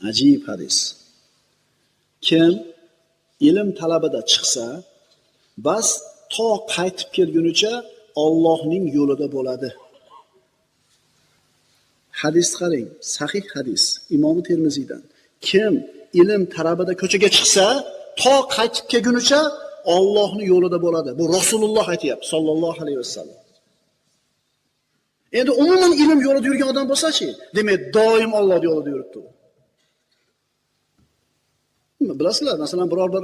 Ajib hadis. Kim ilm talabida chiqsa, bas to qaytib kelgunicha Allohning yo'lida bo'ladi. Hadis qarang, sahih hadis, Imom Termiziydan. Kim ilm talabida ko'chaga chiqsa, to qaytib kelgunicha Allohning yo'lida bo'ladi. Bu Rasululloh aytayapti, sallallohu alayhi vasallam. Endi umuman ilm yo'lida yurgan odam bo'lsa-chi, demak doim Alloh yo'lida yuribdi u. Bilasizlar, masalan, biror bir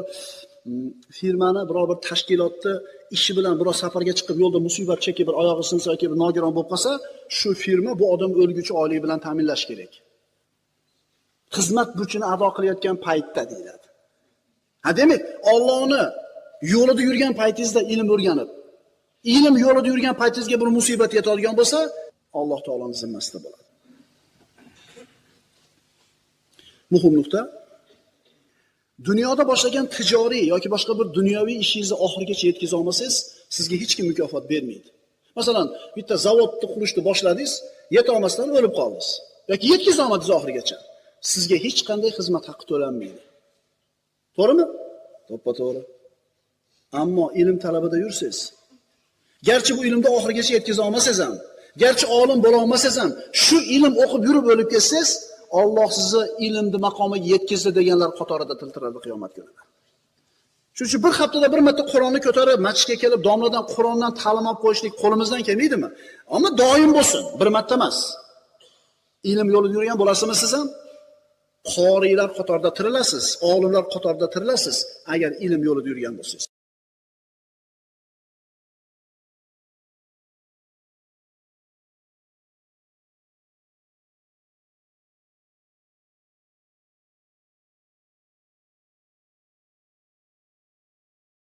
firmani, biror bir tashkilotni ishi bilan biror safarga chiqib yo'lda musibat chekib, bir oyog'i sinsa yoki bir nogiron bo'lib qolsa, shu firma bu odam o'lguchi oylik bilan ta'minlash kerak. Xizmat burchini ado qilayotgan paytda deyiladi. Demak, Allohni yo'lida yurgan paytingizda ilm o'rganib, ilm yo'lida yurgan paytingizga bir musibat yetadigan bo'lsa, Alloh taoloning zimmasida bo'ladi. Muhim nuqta. Dunyoda boshlagan tijoriy yoki boshqa bir dunyoviy ishingizni oxirigacha yetkiza olmasangiz, sizga hech kim mukofot bermaydi. Masalan, bitta zavodni qurishni boshladingiz, yeta olmasdan o'lib qoldingiz. Yoki yetkiza olmadingiz oxirigacha. Sizga hech qanday xizmat haqqi to'lanmaydi. To'g'rimi? To'ppa-to'g'ri. Ammo ilm talabida yursiz, garchi bu ilmni oxirigacha yetkiza olmasangiz ham, garchi olim bo'la olmasangiz ham, shu ilm o'qib yurib o'lib ketsangiz, Alloh sizni ilmni maqomiga yetkazdi deganlar qatorida tiltiradi qiyomat kunida. Shuning uchun bir haftada bir marta Qur'onni ko'tarib, masjidga kelib, domladan Qur'ondan ta'lim olib qo'yishlik qo'limizdan kelmaydimi? Ammo doim bo'lsin, bir marta emas. Ilm yo'lida yurgan bo'lasizmi siz ham? Qorilar qatorida tirilasiz, olimlar qatorida tirilasiz, agar ilm yo'lida yurgan bo'lsangiz.